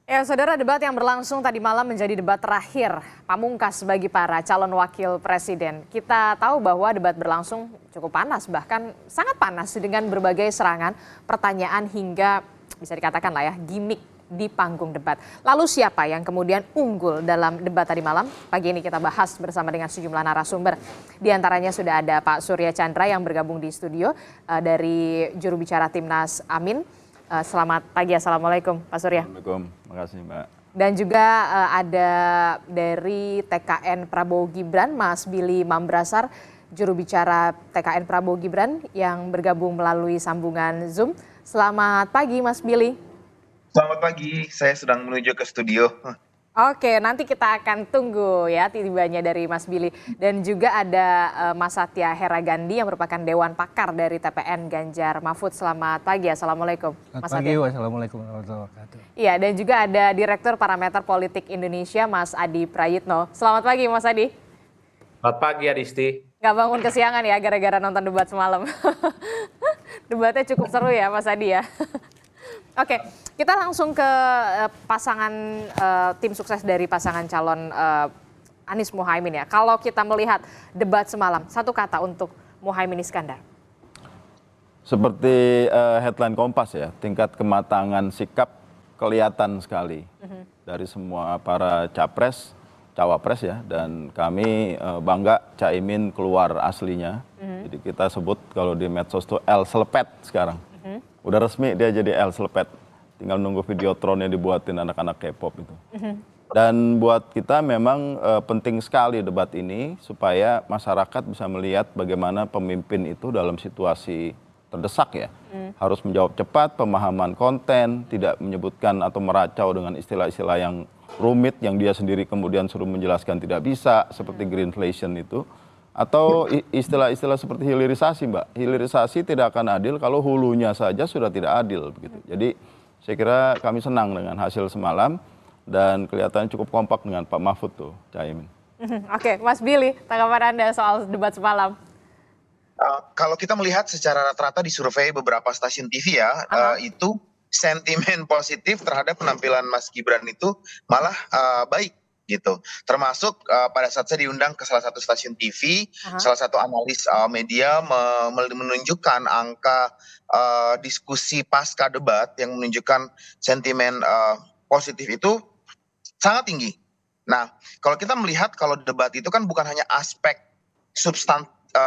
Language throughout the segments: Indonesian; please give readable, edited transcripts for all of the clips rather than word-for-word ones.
Ya, saudara, debat yang berlangsung tadi malam menjadi debat terakhir pamungkas bagi para calon wakil presiden. Kita tahu bahwa debat berlangsung cukup panas, bahkan sangat panas dengan berbagai serangan, pertanyaan hingga bisa dikatakan lah ya, gimmick di panggung debat. Lalu siapa yang kemudian unggul dalam debat tadi malam? Pagi ini kita bahas bersama dengan sejumlah narasumber. Di antaranya sudah ada Pak Surya Chandra yang bergabung di studio dari juru bicara Timnas Amin. Selamat pagi, Assalamualaikum Pak Surya. Assalamualaikum, makasih Mbak. Dan juga ada dari TKN Prabowo Gibran, Mas Billy Mambrasar, juru bicara TKN Prabowo Gibran yang bergabung melalui sambungan Zoom. Selamat pagi Mas Billy. Selamat pagi, saya sedang menuju ke studio. Oke, nanti kita akan tunggu ya tibanya dari Mas Billy. Dan juga ada Mas Satya Heragandi yang merupakan Dewan Pakar dari TPN Ganjar Mahfud. Selamat pagi, Assalamualaikum. Selamat pagi, wassalamualaikum warahmatullahi wabarakatuh. Iya, dan juga ada Direktur Parameter Politik Indonesia, Mas Adi Prayitno. Selamat pagi, Mas Adi. Selamat pagi, Adisti. Nggak bangun kesiangan ya gara-gara nonton debat semalam. Debatnya cukup seru ya, Mas Adi ya. Oke, kita langsung ke pasangan tim sukses dari pasangan calon Anies Muhaimin ya. Kalau kita melihat debat semalam, satu kata untuk Muhaimin Iskandar. Seperti headline Kompas ya, tingkat kematangan sikap kelihatan sekali dari semua para capres, cawapres ya, dan kami bangga Caimin keluar aslinya. Jadi kita sebut kalau di medsos itu El Selepet sekarang. Udah resmi dia jadi El Selepet. Tinggal nunggu videotronnya dibuatin anak-anak K-pop itu. Dan buat kita memang penting sekali debat ini supaya masyarakat bisa melihat bagaimana pemimpin itu dalam situasi terdesak ya. Harus menjawab cepat, pemahaman konten, tidak menyebutkan atau meracau dengan istilah-istilah yang rumit yang dia sendiri kemudian suruh menjelaskan tidak bisa, seperti greenflation itu. Atau istilah-istilah seperti hilirisasi, Mbak. Hilirisasi tidak akan adil kalau hulunya saja sudah tidak adil begitu. Jadi saya kira kami senang dengan hasil semalam dan kelihatannya cukup kompak dengan Pak Mahfud tuh, Caimin. Oke, Mas Billy, tanggapan Anda soal debat semalam? Kalau kita melihat secara rata-rata di survei beberapa stasiun TV ya, itu sentimen positif terhadap penampilan Mas Gibran itu malah baik gitu. Termasuk pada saat saya diundang ke salah satu stasiun TV, salah satu analis media menunjukkan angka diskusi pasca debat yang menunjukkan sentimen positif itu sangat tinggi. Nah, kalau kita melihat kalau debat itu kan bukan hanya aspek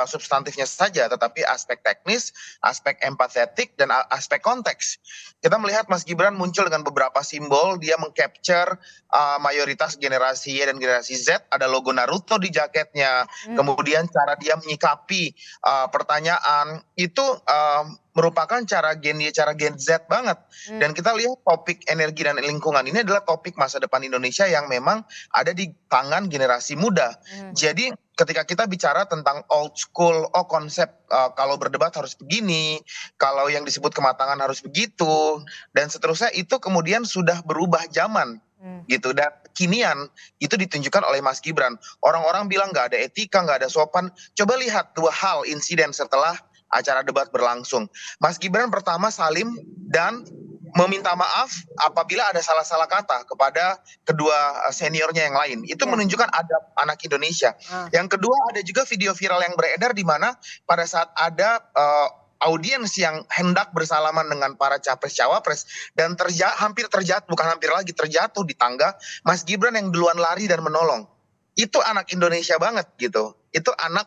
substantifnya saja, tetapi aspek teknis, aspek empatetik, dan aspek konteks. Kita melihat Mas Gibran muncul dengan beberapa simbol, dia mengcapture mayoritas generasi Y dan generasi Z, ada logo Naruto di jaketnya, kemudian cara dia menyikapi pertanyaan, itu merupakan cara Gen Z banget. Dan kita lihat topik energi dan lingkungan ini adalah topik masa depan Indonesia yang memang ada di tangan generasi muda. Jadi ketika kita bicara tentang old school, konsep kalau berdebat harus begini, kalau yang disebut kematangan harus begitu, dan seterusnya, itu kemudian sudah berubah zaman gitu. Dan kinian itu ditunjukkan oleh Mas Gibran. Orang-orang bilang nggak ada etika, nggak ada sopan. Coba lihat dua hal insiden setelah acara debat berlangsung. Mas Gibran pertama salim dan meminta maaf apabila ada salah-salah kata kepada kedua seniornya yang lain. Itu menunjukkan adab anak Indonesia. Yang kedua, ada juga video viral yang beredar di mana pada saat ada audiens yang hendak bersalaman dengan para capres-cawapres dan hampir terjatuh, bukan hampir lagi, terjatuh di tangga, Mas Gibran yang duluan lari dan menolong. Itu anak Indonesia banget gitu. Itu anak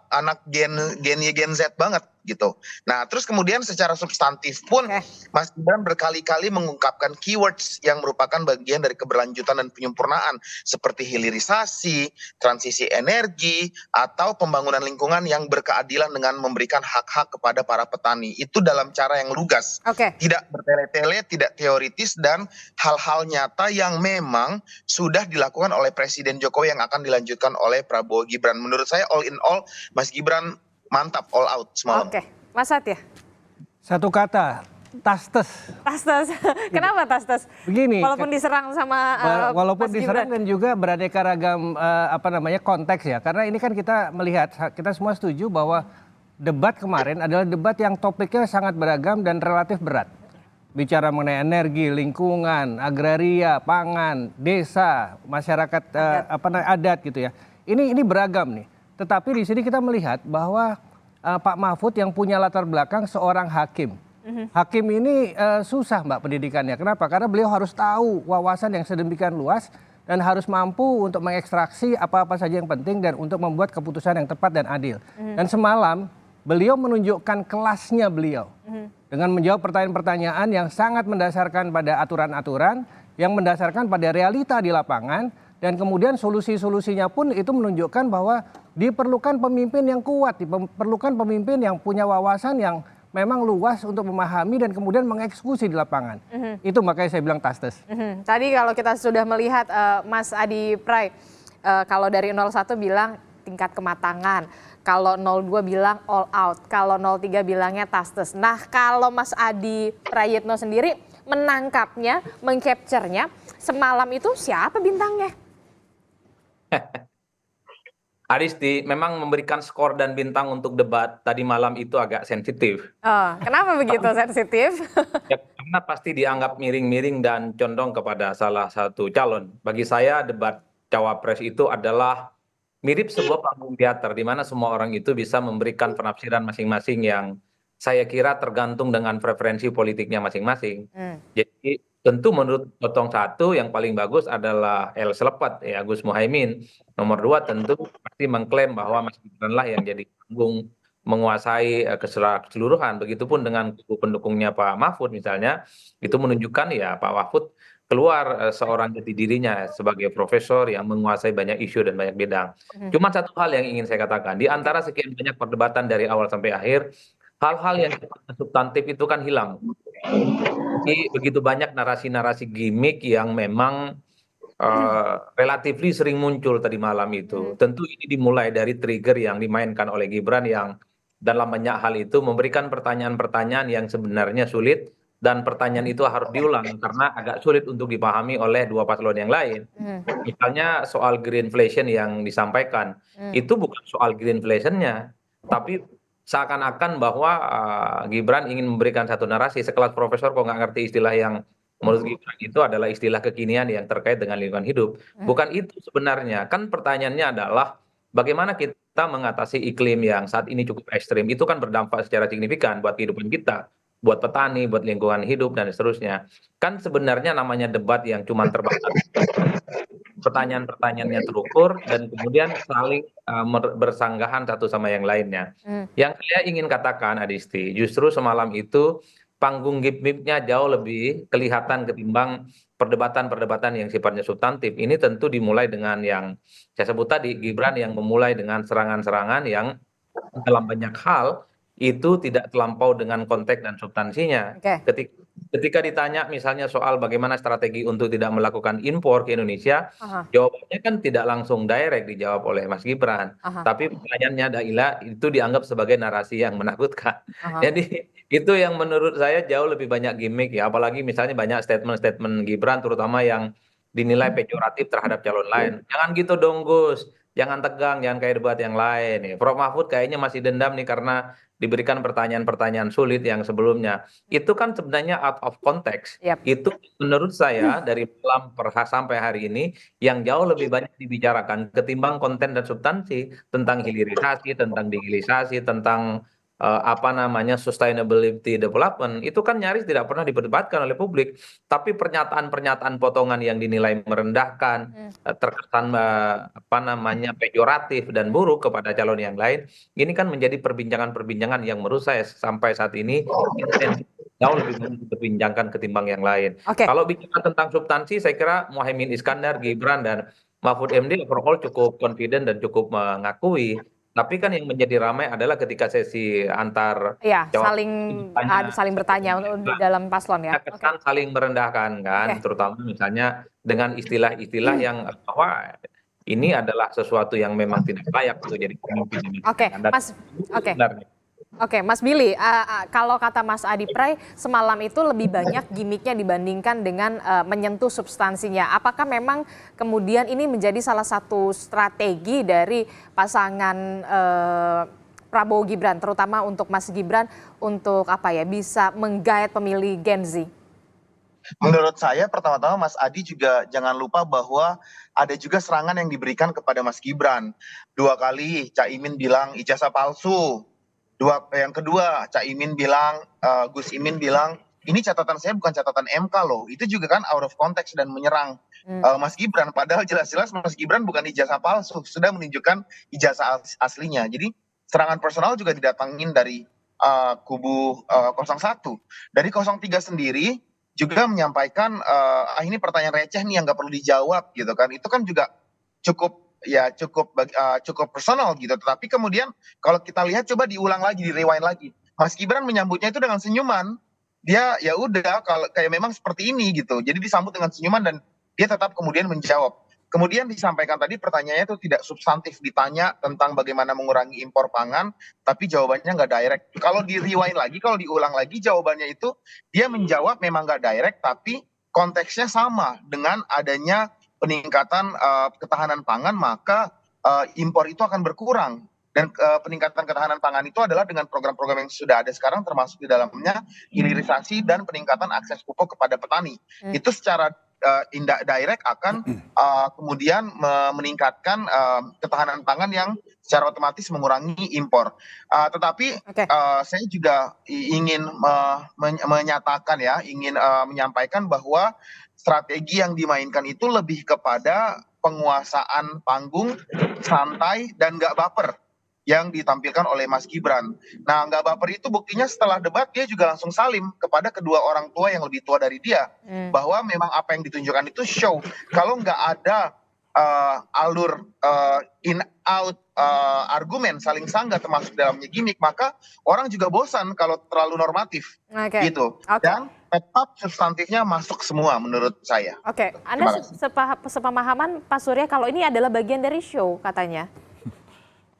anak Gen Z banget gitu. Nah, terus kemudian secara substantif pun Mas Gibran berkali-kali mengungkapkan keywords yang merupakan bagian dari keberlanjutan dan penyempurnaan seperti hilirisasi, transisi energi, atau pembangunan lingkungan yang berkeadilan dengan memberikan hak-hak kepada para petani. Itu dalam cara yang lugas. Tidak bertele-tele, tidak teoritis, dan hal-hal nyata yang memang sudah dilakukan oleh Presiden Jokowi yang akan dilanjutkan oleh Prabowo Gibran. Menurut saya all in all Mas Gibran mantap, all out semalam. Oke, Mas Satya. Satu kata, tastes. Tastes. Kenapa tastes? Begini. Walaupun diserang sama walaupun Mas diserang Gibran. dan juga beraneka ragam konteks ya. Karena ini kan kita melihat, kita semua setuju bahwa debat kemarin adalah debat yang topiknya sangat beragam dan relatif berat. bicara mengenai energi, lingkungan, agraria, pangan, desa, masyarakat adat gitu ya. Ini beragam nih. Tetapi di sini kita melihat bahwa Pak Mahfud yang punya latar belakang seorang hakim. Hakim ini susah Mbak pendidikannya. Kenapa? Karena beliau harus tahu wawasan yang sedemikian luas dan harus mampu untuk mengekstraksi apa-apa saja yang penting dan untuk membuat keputusan yang tepat dan adil. Dan semalam beliau menunjukkan kelasnya beliau dengan menjawab pertanyaan-pertanyaan yang sangat mendasarkan pada aturan-aturan, yang mendasarkan pada realita di lapangan, dan kemudian solusi-solusinya pun itu menunjukkan bahwa diperlukan pemimpin yang kuat, diperlukan pemimpin yang punya wawasan yang memang luas untuk memahami dan kemudian mengeksekusi di lapangan. Itu makanya saya bilang tastes. Tadi kalau kita sudah melihat Mas Adi Pray, kalau dari 01 bilang tingkat kematangan, kalau 02 bilang all out, kalau 03 bilangnya tastes. Nah kalau Mas Adi Prayitno sendiri menangkapnya, mengcapture-nya, semalam itu siapa bintangnya? Adisti, memang memberikan skor dan bintang untuk debat tadi malam itu agak sensitif. Oh, kenapa begitu sensitif? Ya, karena pasti dianggap miring-miring dan condong kepada salah satu calon. Bagi saya debat cawapres itu adalah mirip sebuah panggung teater di mana semua orang itu bisa memberikan penafsiran masing-masing yang saya kira tergantung dengan preferensi politiknya masing-masing. Jadi tentu menurut potong satu yang paling bagus adalah El Selepat ya Gus Muhaimin. Nomor dua tentu pasti mengklaim bahwa Mas Gibran lah yang jadi panggung menguasai keseluruhan. Begitupun dengan kubu pendukungnya Pak Mahfud misalnya, itu menunjukkan ya Pak Mahfud keluar seorang jati dirinya sebagai profesor yang menguasai banyak isu dan banyak bidang. Cuma satu hal yang ingin saya katakan, di antara sekian banyak perdebatan dari awal sampai akhir, hal-hal yang substantif itu kan hilang. Jadi begitu banyak narasi-narasi gimmick yang memang relatively sering muncul tadi malam itu. Tentu ini dimulai dari trigger yang dimainkan oleh Gibran yang dalam banyak hal itu memberikan pertanyaan-pertanyaan yang sebenarnya sulit dan pertanyaan itu harus diulang karena agak sulit untuk dipahami oleh dua paslon yang lain. Misalnya soal greenflation yang disampaikan, itu bukan soal greenflationnya, tapi seakan-akan bahwa Gibran ingin memberikan satu narasi sekelas profesor kok nggak ngerti istilah yang menurut Gibran itu adalah istilah kekinian yang terkait dengan lingkungan hidup. Bukan itu sebenarnya. Kan pertanyaannya adalah bagaimana kita mengatasi iklim yang saat ini cukup ekstrim. Itu kan berdampak secara signifikan buat kehidupan kita, buat petani, buat lingkungan hidup dan seterusnya. Kan sebenarnya namanya debat yang cuma terbatas. Pertanyaan-pertanyaannya terukur dan kemudian saling bersanggahan satu sama yang lainnya. Yang saya ingin katakan Adisti, justru semalam itu panggung gimmicknya jauh lebih kelihatan ketimbang perdebatan-perdebatan yang sifatnya substantif. Ini tentu dimulai dengan yang saya sebut tadi, Gibran yang memulai dengan serangan-serangan yang dalam banyak hal itu tidak terlampau dengan konteks dan substansinya. Ketika ditanya misalnya soal bagaimana strategi untuk tidak melakukan impor ke Indonesia, jawabannya kan tidak langsung direct dijawab oleh Mas Gibran. Tapi pertanyaannya adalah itu dianggap sebagai narasi yang menakutkan. Jadi itu yang menurut saya jauh lebih banyak gimmick ya. Apalagi misalnya banyak statement-statement Gibran terutama yang dinilai pejoratif terhadap calon lain. Jangan gitu dong Gus, jangan tegang, jangan kayak debat yang lain. Prof Mahfud kayaknya masih dendam nih karena diberikan pertanyaan-pertanyaan sulit yang sebelumnya. Itu kan sebenarnya out of context. Itu menurut saya dari malam sampai hari ini yang jauh lebih banyak dibicarakan ketimbang konten dan substansi tentang hilirisasi, tentang digilisasi, tentang sustainability development itu kan nyaris tidak pernah diperdebatkan oleh publik, tapi pernyataan-pernyataan potongan yang dinilai merendahkan, terkesan pejoratif dan buruk kepada calon yang lain, ini kan menjadi perbincangan-perbincangan yang menurut saya sampai saat ini jauh lebih banyak diperbincangkan ketimbang yang lain. Kalau bicara tentang substansi, saya kira Muhaimin Iskandar, Gibran dan Mahfud MD overall cukup confident dan cukup mengakui. Tapi kan yang menjadi ramai adalah ketika sesi antar saling bertanya di dalam paslon ya. Kesan saling merendahkan kan, terutama misalnya dengan istilah-istilah yang bahwa ini adalah sesuatu yang memang tidak layak untuk jadi pemimpin. Mas Billy, kalau kata Mas Adi Pray, semalam itu lebih banyak gimmicknya dibandingkan dengan menyentuh substansinya. Apakah memang kemudian ini menjadi salah satu strategi dari pasangan Prabowo Gibran, terutama untuk Mas Gibran untuk bisa menggait pemilih Gen Z? Menurut saya pertama-tama Mas Adi juga jangan lupa bahwa ada juga serangan yang diberikan kepada Mas Gibran. 2 kali Caimin bilang ijazah palsu. Yang kedua Caimin bilang, Gus Imin bilang, ini catatan saya bukan catatan MK loh. Itu juga kan out of context dan menyerang Mas Gibran. Padahal jelas-jelas Mas Gibran bukan ijazah palsu, sudah menunjukkan ijazah aslinya. Jadi serangan personal juga didatangin dari kubu 01. Dari 03 sendiri juga menyampaikan ini pertanyaan receh nih yang nggak perlu dijawab gitu kan. Itu kan juga cukup personal gitu. Tetapi kemudian kalau kita lihat coba diulang lagi, rewind lagi. Mas Gibran menyambutnya itu dengan senyuman. Dia ya udah kalau kayak memang seperti ini gitu. Jadi disambut dengan senyuman dan dia tetap kemudian menjawab. Kemudian disampaikan tadi pertanyaannya itu tidak substantif, ditanya tentang bagaimana mengurangi impor pangan, tapi jawabannya nggak direct. Kalau di rewind lagi, kalau diulang lagi jawabannya itu dia menjawab memang nggak direct, tapi konteksnya sama dengan adanya peningkatan ketahanan pangan, maka impor itu akan berkurang. Dan peningkatan ketahanan pangan itu adalah dengan program-program yang sudah ada sekarang, termasuk di dalamnya hilirisasi dan peningkatan akses pupuk kepada petani. Itu secara direct akan kemudian meningkatkan ketahanan pangan yang secara otomatis mengurangi impor. Tetapi saya juga ingin menyatakan ingin menyampaikan bahwa strategi yang dimainkan itu lebih kepada penguasaan panggung santai dan nggak baper yang ditampilkan oleh Mas Gibran. Nah, nggak baper itu buktinya setelah debat dia juga langsung salim kepada kedua orang tua yang lebih tua dari dia. Bahwa memang apa yang ditunjukkan itu show. Kalau nggak ada alur in-out argumen saling sanggah termasuk dalamnya gimmick, maka orang juga bosan kalau terlalu normatif. Gitu. Dan tetap substantifnya masuk semua menurut saya. Anda sepemahaman Pak Surya kalau ini adalah bagian dari show katanya?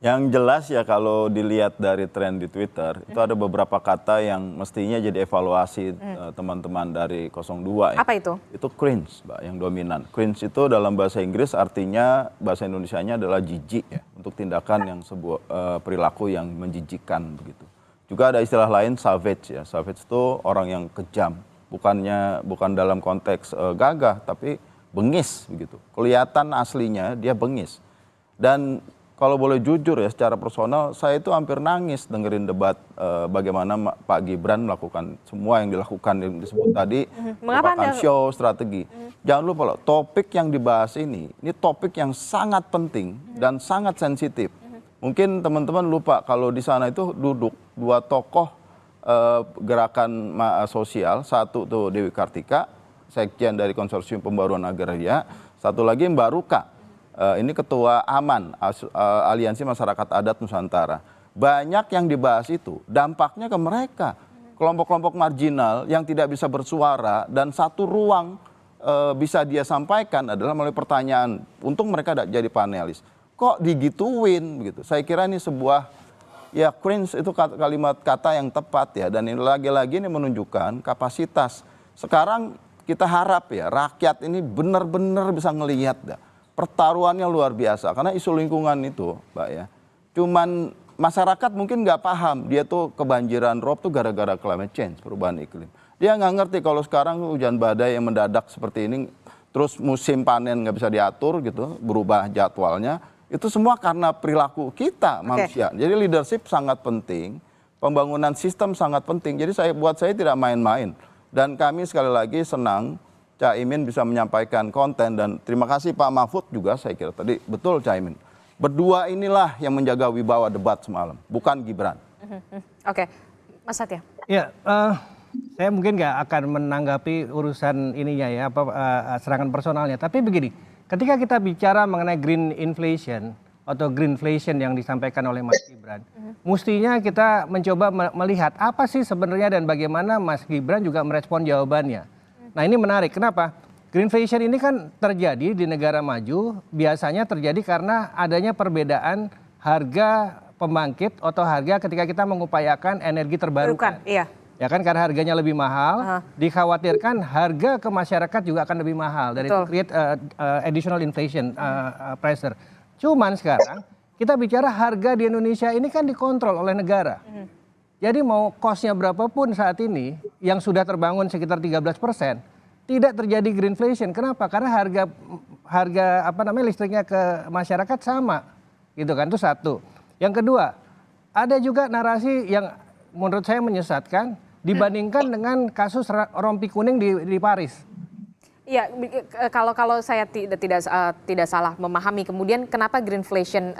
Yang jelas ya kalau dilihat dari tren di Twitter, itu ada beberapa kata yang mestinya jadi evaluasi teman-teman dari 02 ya. Apa itu? Itu cringe, Mbak, yang dominan. Cringe itu dalam bahasa Inggris artinya, bahasa Indonesianya adalah jijik ya, untuk tindakan yang sebuah perilaku yang menjijikkan begitu. Juga ada istilah lain savage ya. Savage itu orang yang kejam, bukan dalam konteks gagah, tapi bengis begitu. Kelihatan aslinya dia bengis. Dan kalau boleh jujur ya, secara personal saya itu hampir nangis dengerin debat bagaimana Pak Gibran melakukan semua yang dilakukan yang disebut tadi, merupakan show, strategi. Jangan lupa loh, topik yang dibahas ini topik yang sangat penting dan sangat sensitif. Mungkin teman-teman lupa kalau di sana itu duduk dua tokoh gerakan sosial, satu tuh Dewi Kartika, sekjen dari Konsorsium Pembaruan Agraria, satu lagi Mbak Ruka. Ini ketua AMAN, Aliansi Masyarakat Adat Nusantara. Banyak yang dibahas itu, dampaknya ke mereka. Kelompok-kelompok marginal yang tidak bisa bersuara dan satu ruang bisa dia sampaikan adalah melalui pertanyaan. Untung mereka tidak jadi panelis. Kok digituin begitu? Saya kira ini sebuah cringe itu kalimat kata yang tepat ya. Dan ini lagi-lagi ini menunjukkan kapasitas. Sekarang kita harap ya rakyat ini benar-benar bisa ngelihat dah. Pertaruhannya luar biasa karena isu lingkungan itu, Mbak ya. Cuman masyarakat mungkin nggak paham dia tuh kebanjiran rob tuh gara-gara climate change, perubahan iklim. Dia nggak ngerti kalau sekarang hujan badai yang mendadak seperti ini, terus musim panen nggak bisa diatur gitu, berubah jadwalnya. Itu semua karena perilaku kita manusia. Jadi leadership sangat penting, pembangunan sistem sangat penting. Jadi buat saya tidak main-main. Dan kami sekali lagi senang Caimin bisa menyampaikan konten dan terima kasih Pak Mahfud juga saya kira tadi betul Caimin. Berdua inilah yang menjaga wibawa debat semalam, bukan Gibran. Mas Satya. Ya, saya mungkin nggak akan menanggapi urusan ininya ya, serangan personalnya. Tapi begini, ketika kita bicara mengenai green inflation atau greenflation yang disampaikan oleh Mas Gibran, mestinya kita mencoba melihat apa sih sebenarnya dan bagaimana Mas Gibran juga merespon jawabannya. Nah ini menarik, kenapa? Greenflation ini kan terjadi di negara maju, biasanya terjadi karena adanya perbedaan harga pembangkit atau harga ketika kita mengupayakan energi terbarukan. Iya. Ya kan karena harganya lebih mahal, dikhawatirkan harga ke masyarakat juga akan lebih mahal. Dan itu create additional inflation pressure. Cuman sekarang kita bicara harga di Indonesia ini kan dikontrol oleh negara. Jadi mau cost-nya berapapun saat ini yang sudah terbangun sekitar 13%, tidak terjadi greenflation. Kenapa? Karena harga listriknya ke masyarakat sama, gitu kan? Itu satu. Yang kedua, ada juga narasi yang menurut saya menyesatkan dibandingkan dengan kasus rompi kuning di Paris. Iya, kalau saya tidak salah memahami, kemudian kenapa greenflation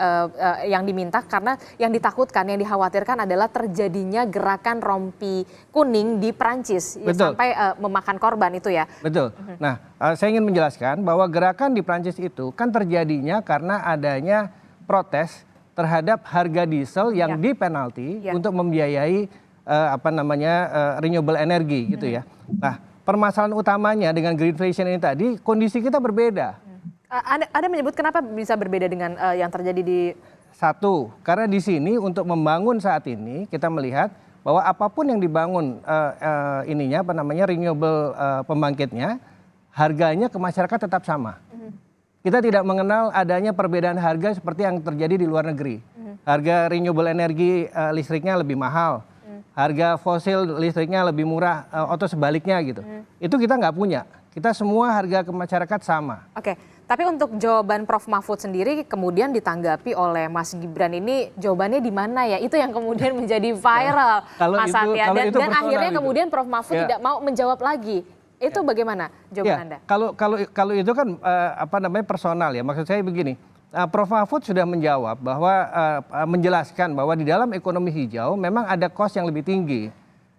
yang diminta, karena yang ditakutkan, yang dikhawatirkan adalah terjadinya gerakan rompi kuning di Prancis ya, sampai memakan korban itu ya. Betul. Nah, saya ingin menjelaskan bahwa gerakan di Prancis itu kan terjadinya karena adanya protes terhadap harga diesel yang dipenalti untuk membiayai renewable energy gitu ya. Nah, permasalahan utamanya dengan greenflation ini tadi, kondisi kita berbeda. Ada menyebut kenapa bisa berbeda dengan yang terjadi di... Satu, karena di sini untuk membangun saat ini kita melihat bahwa apapun yang dibangun renewable pembangkitnya, harganya ke masyarakat tetap sama. Kita tidak mengenal adanya perbedaan harga seperti yang terjadi di luar negeri. Harga renewable energi listriknya lebih mahal. Harga fosil listriknya lebih murah atau sebaliknya gitu. Itu kita nggak punya. Kita semua harga ke masyarakat sama. Oke, tapi untuk jawaban Prof. Mahfud sendiri kemudian ditanggapi oleh Mas Gibran ini, jawabannya di mana ya? Itu yang kemudian menjadi viral, Mas Satya. Dan akhirnya kemudian Prof. Mahfud tidak mau menjawab lagi. Itu bagaimana jawaban Anda? Kalau itu kan personal ya. Maksud saya begini. Prof. Mahfud sudah menjawab bahwa menjelaskan bahwa di dalam ekonomi hijau memang ada cost yang lebih tinggi.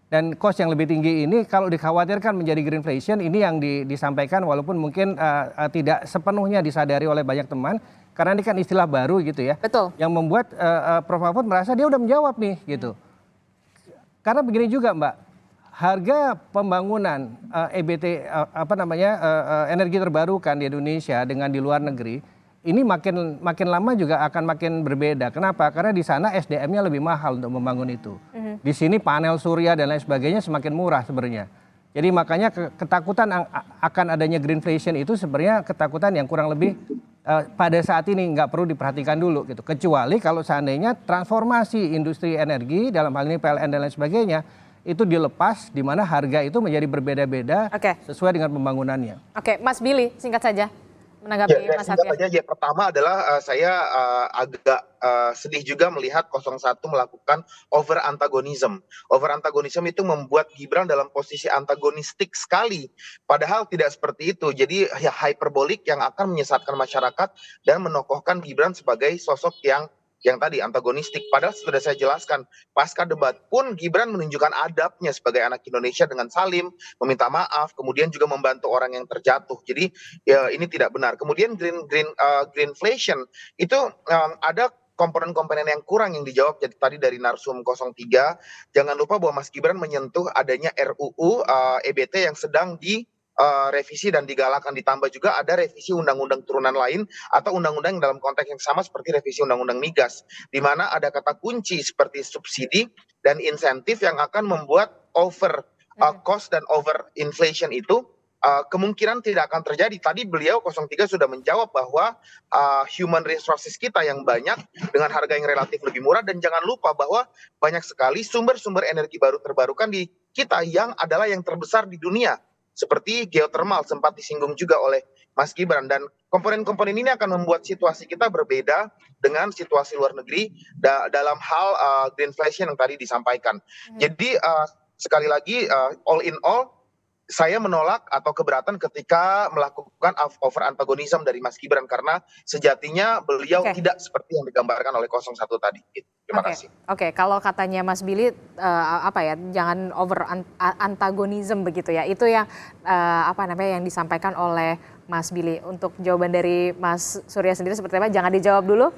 Dan cost yang lebih tinggi ini kalau dikhawatirkan menjadi greenflation, ini yang disampaikan walaupun mungkin tidak sepenuhnya disadari oleh banyak teman, karena ini kan istilah baru gitu ya. Betul. Yang membuat Prof. Mahfud merasa dia udah menjawab nih gitu. Karena begini juga Mbak, harga pembangunan energi terbarukan di Indonesia dengan di luar negeri ini makin lama juga akan makin berbeda. Kenapa? Karena di sana SDM-nya lebih mahal untuk membangun itu. Di sini panel surya dan lain sebagainya semakin murah sebenarnya. Jadi makanya ketakutan akan adanya greenflation itu sebenarnya ketakutan yang kurang lebih pada saat ini nggak perlu diperhatikan dulu gitu. Kecuali kalau seandainya transformasi industri energi dalam hal ini PLN dan lain sebagainya itu dilepas, di mana harga itu menjadi berbeda-beda sesuai dengan pembangunannya. Oke, Mas Billy, singkat saja menanggapi Mas Satya. Ya, pertama adalah saya agak sedih juga melihat 01 melakukan over antagonism. Over antagonism itu membuat Gibran dalam posisi antagonistik sekali. Padahal tidak seperti itu. Jadi ya hyperbolik yang akan menyesatkan masyarakat dan menokohkan Gibran sebagai sosok yang tadi antagonistik. Padahal sudah saya jelaskan, pasca debat pun Gibran menunjukkan adabnya sebagai anak Indonesia dengan salim, meminta maaf, kemudian juga membantu orang yang terjatuh. Jadi ya ini tidak benar. Kemudian greenflation itu ada komponen-komponen yang kurang yang dijawab tadi dari Narsum 03. Jangan lupa bahwa Mas Gibran menyentuh adanya RUU EBT yang sedang revisi dan digalakan, ditambah juga ada revisi undang-undang turunan lain atau undang-undang dalam konteks yang sama seperti revisi undang-undang migas, di mana ada kata kunci seperti subsidi dan insentif yang akan membuat over cost dan over inflation itu kemungkinan tidak akan terjadi. Tadi beliau 03 sudah menjawab bahwa human resources kita yang banyak dengan harga yang relatif lebih murah, dan jangan lupa bahwa banyak sekali sumber-sumber energi baru terbarukan di kita yang adalah yang terbesar di dunia. Seperti geothermal sempat disinggung juga oleh Mas Gibran, dan komponen-komponen ini akan membuat situasi kita berbeda dengan situasi luar negeri dalam hal greenflation yang tadi disampaikan. Jadi sekali lagi all in all saya menolak atau keberatan ketika melakukan over antagonism dari Mas Gibran, karena sejatinya beliau tidak seperti yang digambarkan oleh 01 tadi. Terima kasih. Oke, kalau katanya Mas Billy jangan over antagonism begitu ya. Itu yang yang disampaikan oleh Mas Billy. Untuk jawaban dari Mas Surya sendiri seperti apa? Jangan dijawab dulu.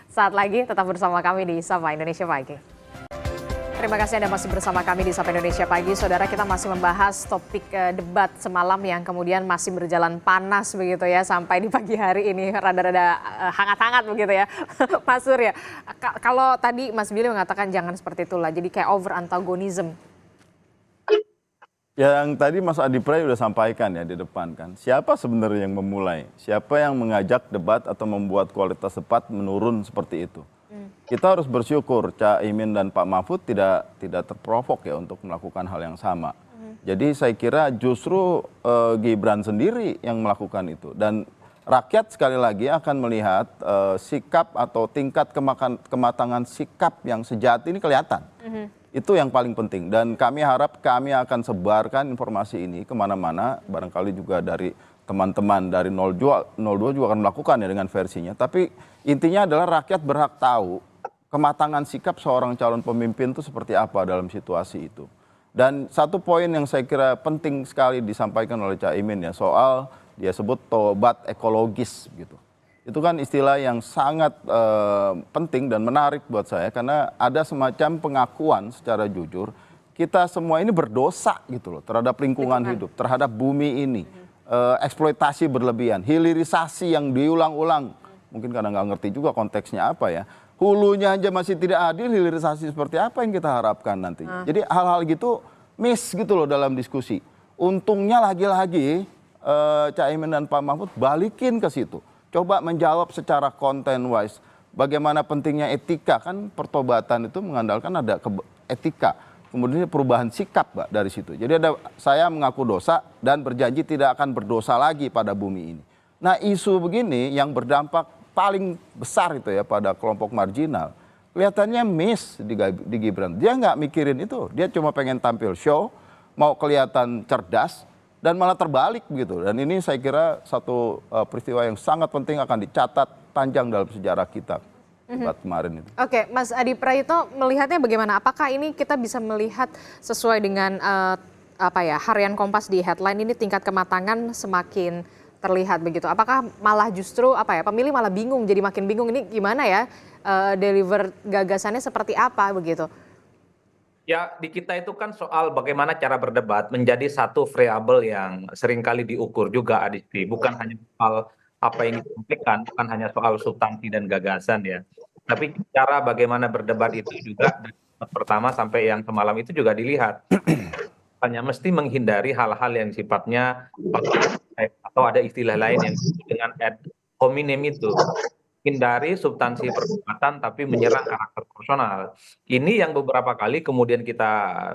Saat lagi tetap bersama kami di Sapa Indonesia Pagi. Terima kasih Anda masih bersama kami di Sapa Indonesia Pagi. Saudara, kita masih membahas topik debat semalam yang kemudian masih berjalan panas begitu ya sampai di pagi hari ini, rada-rada hangat-hangat begitu ya. Mas Surya, kalau tadi Mas Billy mengatakan jangan seperti itulah, jadi kayak over antagonism. Yang tadi Mas Adi Pray sudah sampaikan ya di depan kan, siapa sebenarnya yang memulai, siapa yang mengajak debat atau membuat kualitas debat menurun seperti itu. Kita harus bersyukur Cak Imin dan Pak Mahfud tidak terprovok ya untuk melakukan hal yang sama. Jadi saya kira justru Gibran sendiri yang melakukan itu. Dan rakyat sekali lagi akan melihat sikap atau tingkat kematangan sikap yang sejati ini kelihatan. Itu yang paling penting. Dan kami harap kami akan sebarkan informasi ini kemana-mana. Barangkali juga dari teman-teman dari 02 juga akan melakukan ya dengan versinya. Tapi intinya adalah rakyat berhak tahu kematangan sikap seorang calon pemimpin itu seperti apa dalam situasi itu. Dan satu poin yang saya kira penting sekali disampaikan oleh Cak Imin ya, soal dia sebut tobat ekologis gitu. Itu kan istilah yang sangat penting dan menarik buat saya karena ada semacam pengakuan secara jujur kita semua ini berdosa gitu loh terhadap lingkungan hidup, terhadap bumi ini. Eksploitasi berlebihan, hilirisasi yang diulang-ulang. Mungkin karena nggak ngerti juga konteksnya apa ya. Hulunya aja masih tidak adil, hilirisasi seperti apa yang kita harapkan nantinya. Jadi hal-hal gitu miss gitu loh dalam diskusi. Untungnya lagi-lagi Cak Imin dan Pak Mahfud balikin ke situ. Coba menjawab secara content wise. Bagaimana pentingnya etika, kan pertobatan itu mengandalkan ada etika. Kemudian perubahan sikap Mbak dari situ. Jadi ada saya mengaku dosa dan berjanji tidak akan berdosa lagi pada bumi ini. Nah isu begini yang berdampak paling besar itu ya pada kelompok marginal. Kelihatannya miss di Gibran. Dia nggak mikirin itu. Dia cuma pengen tampil show, mau kelihatan cerdas, dan malah terbalik begitu. Dan ini saya kira satu peristiwa yang sangat penting akan dicatat panjang dalam sejarah kita. Debat kemarin itu. Oke, Mas Adi Prayitno melihatnya bagaimana? Apakah ini kita bisa melihat sesuai dengan harian Kompas di headline ini tingkat kematangan semakin terlihat begitu? Apakah malah justru pemilih malah bingung, jadi makin bingung ini gimana ya deliver gagasannya seperti apa begitu? Ya, di kita itu kan soal bagaimana cara berdebat menjadi satu variabel yang seringkali diukur juga, Adisti. Bukan hanya soal apa yang disampaikan, bukan hanya soal substansi dan gagasan ya. Tapi cara bagaimana berdebat itu juga dari pertama sampai yang semalam itu juga dilihat. Hanya mesti menghindari hal-hal yang sifatnya atau ada istilah lain yang disebut dengan ad hominem itu. Hindari substansi perdebatan tapi menyerang karakter personal. Ini yang beberapa kali kemudian kita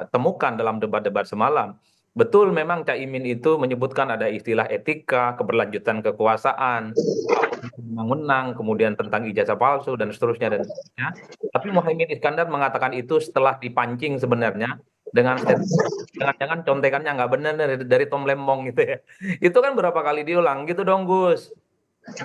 temukan dalam debat-debat semalam. Betul memang Cak Imin itu menyebutkan ada istilah etika, keberlanjutan kekuasaan, menang, kemudian tentang ijazah palsu dan seterusnya dan seterusnya. Tapi Muhaimin Iskandar mengatakan itu setelah dipancing sebenarnya dengan jangan-jangan contekannya nggak benar dari Tom Lembong gitu ya. Itu kan berapa kali diulang gitu dong Gus.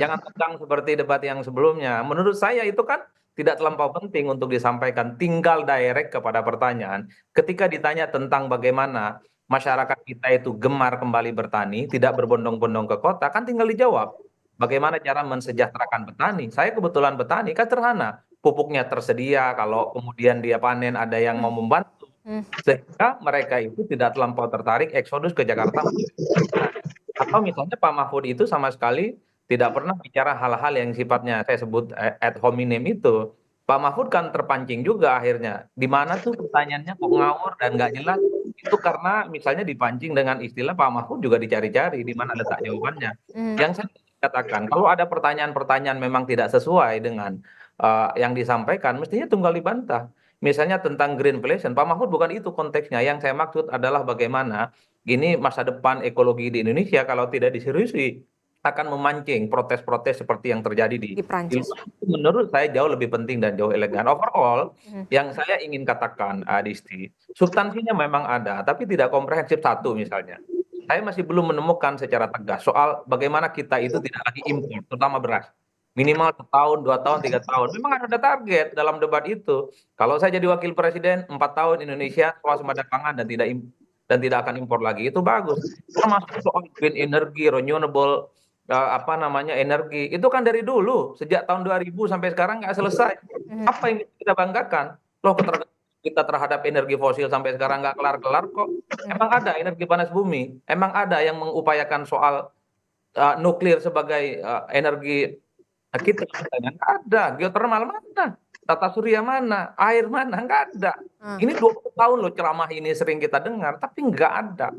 Jangan tegang seperti debat yang sebelumnya. Menurut saya itu kan tidak terlampau penting untuk disampaikan. Tinggal direct kepada pertanyaan. Ketika ditanya tentang bagaimana masyarakat kita itu gemar kembali bertani, tidak berbondong-bondong ke kota, kan tinggal dijawab. Bagaimana cara mensejahterakan petani? Saya kebetulan petani, kan sederhana. Pupuknya tersedia, kalau kemudian dia panen ada yang mau membantu. Sehingga mereka itu tidak terlampau tertarik eksodus ke Jakarta. Atau misalnya Pak Mahfud itu sama sekali tidak pernah bicara hal-hal yang sifatnya saya sebut ad hominem itu. Pak Mahfud kan terpancing juga akhirnya. Di mana tuh pertanyaannya kok ngawur dan nggak jelas. Itu karena misalnya dipancing dengan istilah Pak Mahfud juga dicari-cari di mana letak jawabannya. Yang saya katakan, kalau ada pertanyaan-pertanyaan memang tidak sesuai dengan yang disampaikan, mestinya tunggal dibantah. Misalnya tentang greenflation, Pak Mahfud bukan itu konteksnya. Yang saya maksud adalah bagaimana ini masa depan ekologi di Indonesia kalau tidak diseriusi akan memancing protes-protes seperti yang terjadi di Prancis. Menurut saya jauh lebih penting dan jauh elegan. Overall, yang saya ingin katakan, Adisti, substansinya memang ada, tapi tidak komprehensif satu misalnya. Saya masih belum menemukan secara tegas soal bagaimana kita itu tidak lagi impor, terutama beras. Minimal setahun, 2 tahun, 3 tahun. Memang ada target dalam debat itu. Kalau saya jadi wakil presiden, 4 tahun Indonesia swasembada pangan dan tidak akan impor lagi, itu bagus. Termasuk soal green energy, renewable energi itu kan dari dulu sejak tahun 2000 sampai sekarang nggak selesai. Apa yang kita banggakan loh, ketergantungan kita terhadap energi fosil sampai sekarang nggak kelar-kelar kok. Emang ada energi panas bumi, emang ada yang mengupayakan soal nuklir sebagai energi kita, nggak ada. Geotermal mana, tata surya mana, air mana, nggak ada. Ini 20 tahun loh ceramah ini sering kita dengar, tapi nggak ada.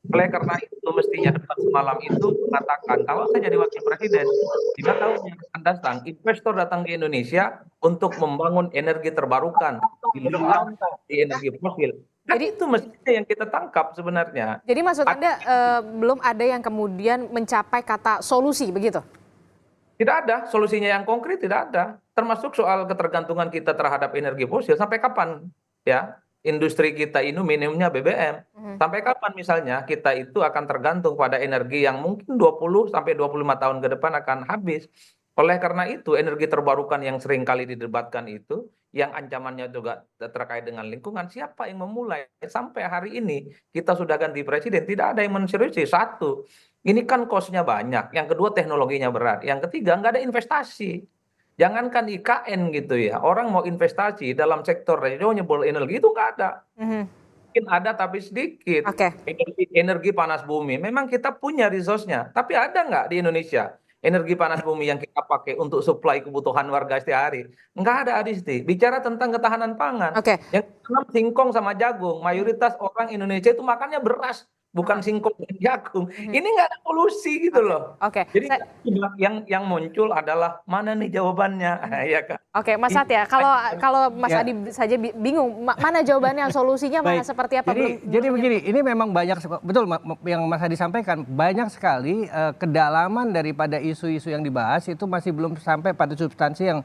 Oleh karena itu mestinya debat semalam itu mengatakan kalau saya jadi wakil presiden, 5 tahun yang akan datang, investor datang ke Indonesia untuk membangun energi terbarukan di luar di energi fosil. Kan itu mestinya yang kita tangkap sebenarnya. Jadi maksud Anda belum ada yang kemudian mencapai kata solusi begitu? Tidak ada solusinya yang konkret, tidak ada. Termasuk soal ketergantungan kita terhadap energi fosil. Sampai kapan ya industri kita ini minimumnya BBM? Sampai kapan misalnya kita itu akan tergantung pada energi yang mungkin 20 sampai 25 tahun ke depan akan habis. Oleh karena itu energi terbarukan yang sering kali didebatkan itu yang ancamannya juga terkait dengan lingkungan, siapa yang memulai? Sampai hari ini kita sudah ganti presiden, tidak ada yang menseriusi. Satu, ini kan cost-nya banyak. Yang kedua, teknologinya berat. Yang ketiga, nggak ada investasi. Jangankan IKN gitu ya, orang mau investasi dalam sektor renewable energy itu nggak ada. Mungkin ada tapi sedikit. Oke. Energi panas bumi, memang kita punya resource-nya. Tapi ada nggak di Indonesia energi panas bumi yang kita pakai untuk supply kebutuhan warga sehari-hari? Nggak ada, Adisti. Bicara tentang ketahanan pangan. Oke. Yang tanam singkong sama jagung, mayoritas orang Indonesia itu makannya beras, bukan singkong dan jagung. Ini nggak ada solusi gitu loh. Oke. Jadi yang muncul adalah mana nih jawabannya, ya kan? Oke, Mas Satya, kalau Mas Ya. Adi saja bingung mana jawabannya, solusinya mana Baik. seperti apa? Jadi begini, ini memang banyak betul yang Mas Adi sampaikan, banyak sekali kedalaman daripada isu-isu yang dibahas itu masih belum sampai pada substansi yang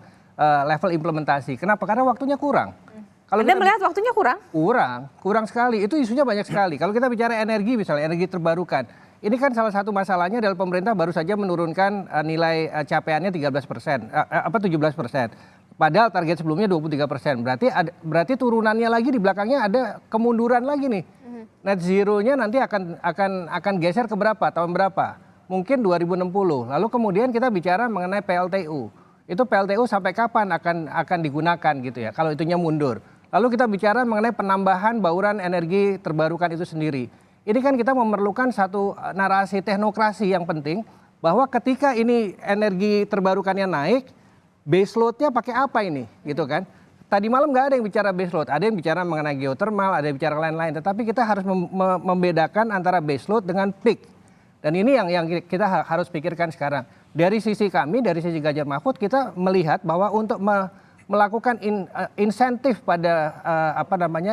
level implementasi. Kenapa? Karena waktunya kurang. Kalau Anda kita melihat waktunya kurang? kurang sekali. Itu isunya banyak sekali. Kalau kita bicara energi misalnya, energi terbarukan. Ini kan salah satu masalahnya adalah pemerintah baru saja menurunkan nilai capaiannya 13%, 17%. Padahal target sebelumnya 23%. Berarti turunannya lagi di belakangnya ada kemunduran lagi nih. Net zero-nya nanti akan geser ke berapa? Tahun berapa? Mungkin 2060. Lalu kemudian kita bicara mengenai PLTU. Itu PLTU sampai kapan akan digunakan gitu ya? Kalau itunya mundur. Lalu kita bicara mengenai penambahan bauran energi terbarukan itu sendiri. Ini kan kita memerlukan satu narasi teknokrasi yang penting bahwa ketika ini energi terbarukannya naik, base load-nya pakai apa ini, gitu kan? Tadi malam nggak ada yang bicara base load, ada yang bicara mengenai geothermal, ada yang bicara lain-lain. Tetapi kita harus membedakan antara base load dengan peak. Dan ini yang kita harus pikirkan sekarang. Dari sisi kami, dari sisi Ganjar Mahfud, kita melihat bahwa untuk melakukan insentif pada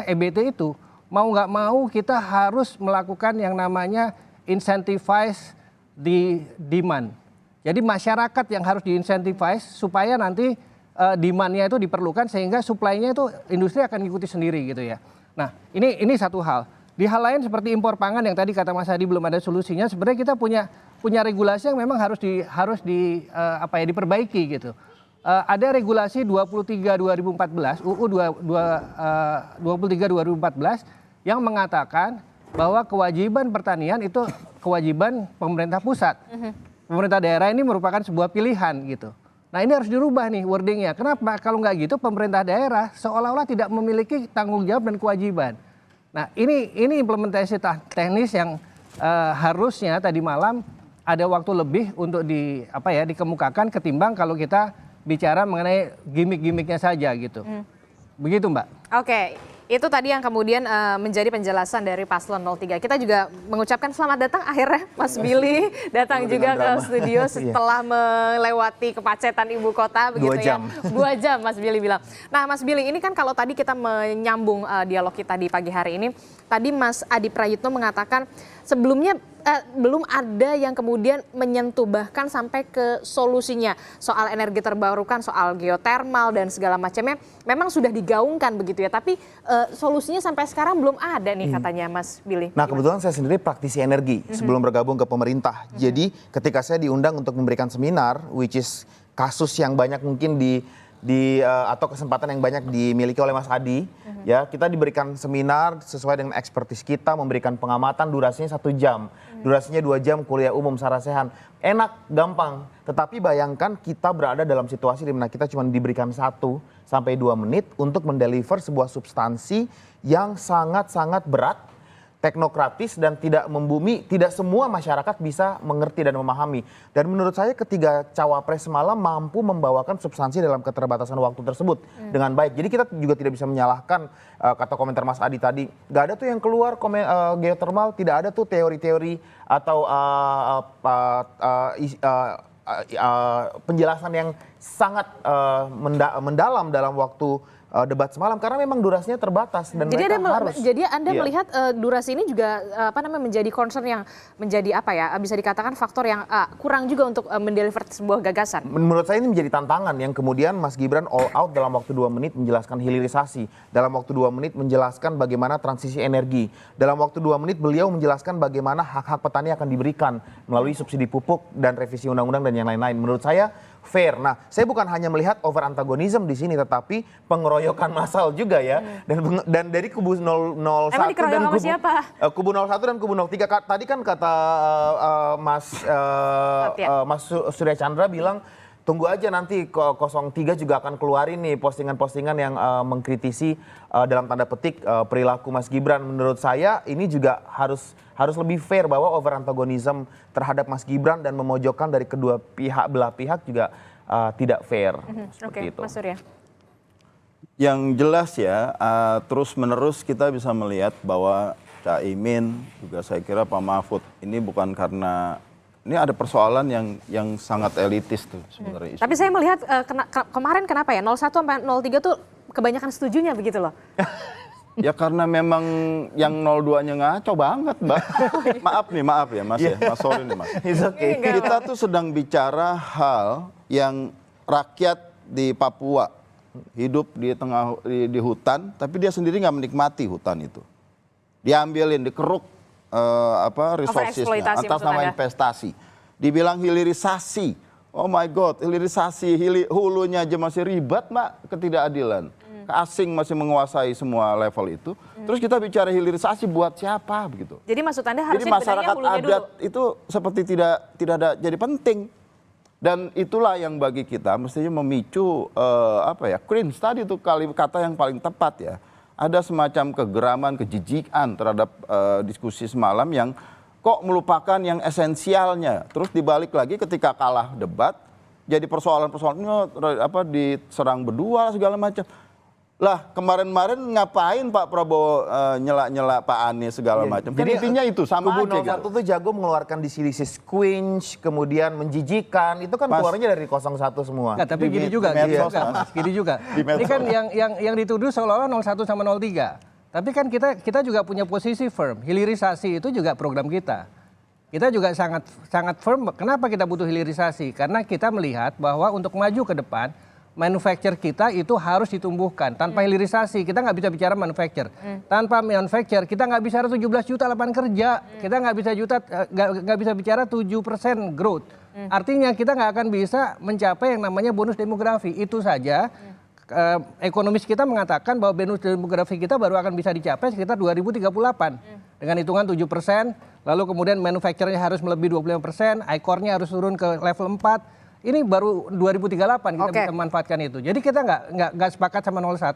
EBT itu, mau nggak mau kita harus melakukan yang namanya incentivize di demand. Jadi masyarakat yang harus diincentivize supaya nanti demand-nya itu diperlukan sehingga supply-nya itu industri akan ikuti sendiri gitu ya. Nah, ini satu hal. Di hal lain seperti impor pangan yang tadi kata Mas Hadi belum ada solusinya, sebenarnya kita punya regulasi yang memang harus diperbaiki gitu. Ada regulasi 23/2014 UU 23/2014 yang mengatakan bahwa kewajiban pertanian itu kewajiban pemerintah pusat. Pemerintah daerah ini merupakan sebuah pilihan gitu. Nah ini harus dirubah nih wordingnya. Kenapa? Kalau nggak gitu pemerintah daerah seolah-olah tidak memiliki tanggung jawab dan kewajiban. Nah ini implementasi teknis yang harusnya tadi malam ada waktu lebih untuk dikemukakan ketimbang kalau kita bicara mengenai gimmick-gimmicknya saja gitu. Begitu Mbak. Oke, itu tadi yang kemudian menjadi penjelasan dari Paslon 03. Kita juga mengucapkan selamat datang akhirnya Mas Billy datang juga ke studio setelah melewati kemacetan ibu kota begitu 2 jam. ya. 2 jam Mas Billy bilang. Nah Mas Billy, ini kan kalau tadi kita menyambung dialog kita di pagi hari ini, tadi Mas Adi Prayitno mengatakan sebelumnya belum ada yang kemudian menyentuh bahkan sampai ke solusinya soal energi terbarukan, soal geotermal dan segala macamnya memang sudah digaungkan begitu ya, tapi solusinya sampai sekarang belum ada nih katanya Mas Billy. Nah kebetulan saya sendiri praktisi energi sebelum bergabung ke pemerintah. Jadi ketika saya diundang untuk memberikan seminar, which is kasus yang banyak mungkin atau kesempatan yang banyak dimiliki oleh Mas Adi, ya kita diberikan seminar sesuai dengan ekspertis kita, memberikan pengamatan durasinya 1 jam, durasinya 2 jam kuliah umum Sarasehan, enak, gampang. Tetapi bayangkan kita berada dalam situasi di mana kita cuma diberikan 1 sampai 2 menit untuk mendeliver sebuah substansi yang sangat-sangat berat, teknokratis dan tidak membumi, tidak semua masyarakat bisa mengerti dan memahami. Dan menurut saya ketiga cawapres semalam mampu membawakan substansi dalam keterbatasan waktu tersebut dengan baik. Jadi kita juga tidak bisa menyalahkan kata komentar Mas Adi tadi. Gak ada tuh yang keluar geothermal, tidak ada tuh teori-teori atau penjelasan yang sangat mendalam dalam waktu debat semalam karena memang durasinya terbatas dan Jadi mereka harus. jadi Anda Iya. melihat durasi ini juga menjadi concern yang menjadi bisa dikatakan faktor yang kurang juga untuk mendeliver sebuah gagasan. Menurut saya ini menjadi tantangan yang kemudian Mas Gibran all out dalam waktu 2 menit menjelaskan hilirisasi. Dalam waktu 2 menit menjelaskan bagaimana transisi energi. Dalam waktu 2 menit beliau menjelaskan bagaimana hak-hak petani akan diberikan melalui subsidi pupuk dan revisi undang-undang dan yang lain-lain. Menurut saya fair. Nah, saya bukan hanya melihat over antagonism di sini, tetapi pengeroyokan massal juga ya. Dan dari kubu 001 Emang dikeroyok dan sama siapa? kubu 01 dan kubu 03. Tadi kan kata Mas Surya Chandra bilang, tunggu aja nanti 03 juga akan keluarin nih postingan-postingan yang mengkritisi dalam tanda petik perilaku Mas Gibran. Menurut saya ini juga harus lebih fair bahwa over antagonism terhadap Mas Gibran dan memojokkan dari kedua belah pihak juga tidak fair. Oke, Mas Surya. Yang jelas ya, terus-menerus kita bisa melihat bahwa Caimin, juga saya kira Pak Mahfud, ini bukan karena, ini ada persoalan yang sangat elitis tuh sebenarnya. Tapi saya melihat kemarin kenapa ya 01 sampai 03 tuh kebanyakan setujunya begitu loh. Ya karena memang yang 02-nya ngaco banget, Mbak. Maaf ya Mas ya, Mas sorry nih Mas. It's okay. Kita tuh sedang bicara hal yang rakyat di Papua hidup di hutan, tapi dia sendiri nggak menikmati hutan itu. Diambilin, dikeruk resourcesnya atas nama investasi. Dibilang hilirisasi. Oh my God, hilirisasi, hulunya aja masih ribet, Mbak, ketidakadilan. Asing masih menguasai semua level itu. Terus kita bicara hilirisasi buat siapa begitu. Jadi maksud Anda Jadi harusnya masyarakat adat itu seperti tidak ada jadi penting. Dan itulah yang bagi kita mestinya memicu cringe tadi itu kata yang paling tepat ya. Ada semacam kegeraman, kejijikan terhadap diskusi semalam yang kok melupakan yang esensialnya. Terus dibalik lagi ketika kalah debat, jadi persoalan-persoalannya diserang berdua segala macam. Lah kemarin-kemarin ngapain Pak Prabowo nyela-nyela Pak Anies segala macam. Jadi intinya itu sama kubu aja. Kubu 01 tuh jago mengeluarkan disilisis cringe, kemudian menjijikan. Itu kan keluarnya dari 01 semua. Nah, tapi gini juga. Ini kan yang dituduh seolah-olah 01 sama 03. Tapi kan kita juga punya posisi firm. Hilirisasi itu juga program kita. Kita juga sangat firm. Kenapa kita butuh hilirisasi? Karena kita melihat bahwa untuk maju ke depan, manufacture kita itu harus ditumbuhkan. Tanpa hilirisasi kita nggak bisa bicara manufacture. Tanpa manufacture kita nggak bisa 17 juta lapangan kerja. Kita nggak bisa bicara 7% growth. Artinya kita nggak akan bisa mencapai yang namanya bonus demografi. Itu saja ekonomis kita mengatakan bahwa bonus demografi kita baru akan bisa dicapai sekitar 2038. Dengan hitungan 7%, lalu kemudian manufacture-nya harus melebihi 25%, ICOR-nya harus turun ke level 4. Ini baru 2038 kita bisa memanfaatkan itu. Jadi kita nggak sepakat sama 01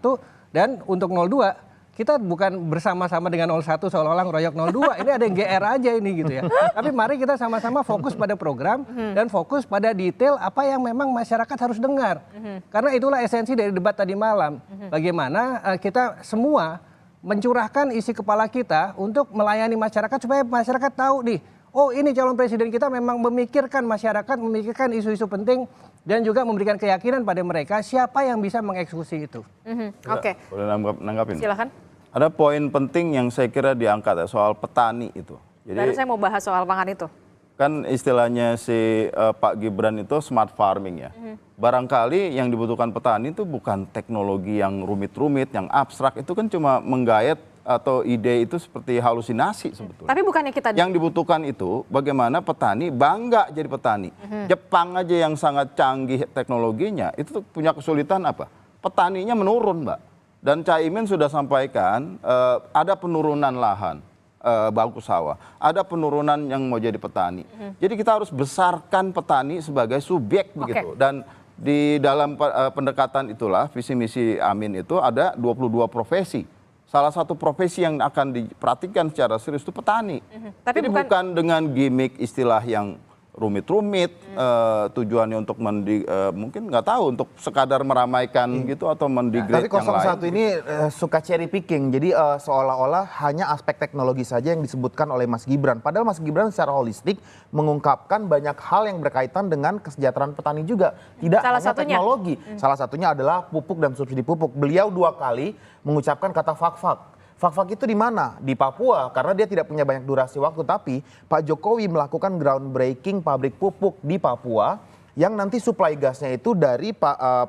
dan untuk 02 kita bukan bersama-sama dengan 01 seolah-olah ngeroyok 02. Ini ada yang GR aja ini gitu ya. Tapi mari kita sama-sama fokus pada program dan fokus pada detail apa yang memang masyarakat harus dengar. Karena itulah esensi dari debat tadi malam. Bagaimana kita semua mencurahkan isi kepala kita untuk melayani masyarakat supaya masyarakat tahu nih. Oh ini calon presiden kita memang memikirkan masyarakat, memikirkan isu-isu penting dan juga memberikan keyakinan pada mereka siapa yang bisa mengeksekusi itu. Oke. Boleh nanggapin? Silakan. Ada poin penting yang saya kira diangkat ya, soal petani itu. Jadi saya mau bahas soal pangan itu. Kan istilahnya si Pak Gibran itu smart farming ya. Barangkali yang dibutuhkan petani itu bukan teknologi yang rumit-rumit, yang abstrak. Itu kan cuma menggayat atau ide itu seperti halusinasi sebetulnya. Tapi bukannya kita yang dibutuhkan itu bagaimana petani bangga jadi petani. Jepang aja yang sangat canggih teknologinya itu punya kesulitan apa? Petaninya menurun, Mbak. Dan Caimin sudah sampaikan ada penurunan lahan bangku sawah, ada penurunan yang mau jadi petani. Jadi kita harus besarkan petani sebagai subjek begitu. Dan di dalam pendekatan itulah visi misi Amin itu ada 22 profesi. Salah satu profesi yang akan diperhatikan secara serius itu petani. Tapi jadi bukan dengan gimmick istilah yang rumit-rumit, tujuannya untuk mungkin nggak tahu untuk sekadar meramaikan gitu atau mendegrade Tapi yang lain. 01 ini suka cherry picking, jadi seolah-olah hanya aspek teknologi saja yang disebutkan oleh Mas Gibran. Padahal Mas Gibran secara holistik mengungkapkan banyak hal yang berkaitan dengan kesejahteraan petani juga. Tidak Salah hanya satunya. teknologi. Salah satunya adalah pupuk dan subsidi pupuk. Beliau 2 kali mengucapkan kata fak-fak. Fak-fak itu di mana? Di Papua, karena dia tidak punya banyak durasi waktu. Tapi Pak Jokowi melakukan groundbreaking pabrik pupuk di Papua yang nanti suplai gasnya itu dari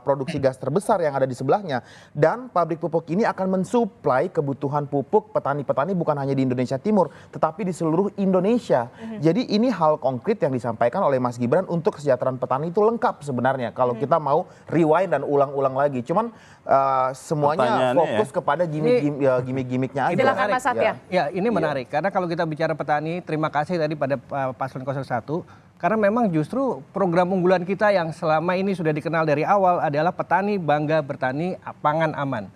produksi gas terbesar yang ada di sebelahnya. Dan pabrik pupuk ini akan mensuplai kebutuhan pupuk petani-petani bukan hanya di Indonesia Timur, tetapi di seluruh Indonesia. Jadi ini hal konkret yang disampaikan oleh Mas Gibran untuk kesejahteraan petani itu lengkap sebenarnya. Kalau kita mau rewind dan ulang-ulang lagi. Cuman semuanya fokus kepada gimmick-gimmicknya aja. Silakan Mas Satya. Ya, ini menarik karena kalau kita bicara petani, terima kasih tadi pada paslon 01 karena memang justru program unggulan kita yang selama ini sudah dikenal dari awal adalah petani bangga bertani, pangan aman.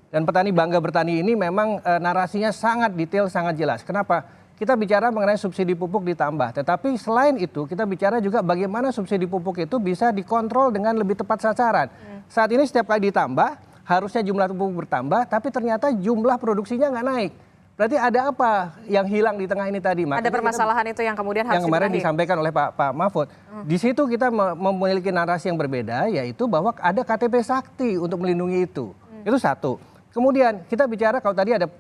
Dan petani bangga bertani ini memang narasinya sangat detail, sangat jelas. Kenapa? Kita bicara mengenai subsidi pupuk ditambah, tetapi selain itu kita bicara juga bagaimana subsidi pupuk itu bisa dikontrol dengan lebih tepat sasaran. Saat ini setiap kali ditambah, harusnya jumlah pupuk bertambah, tapi ternyata jumlah produksinya nggak naik. Berarti ada apa yang hilang di tengah ini tadi? Ada permasalahan itu yang kemudian harus yang kemarin dibenahi. disampaikan oleh Pak Mahfud. Di situ kita memiliki narasi yang berbeda, yaitu bahwa ada KTP Sakti untuk melindungi itu. Itu satu. Kemudian kita bicara kalau tadi ada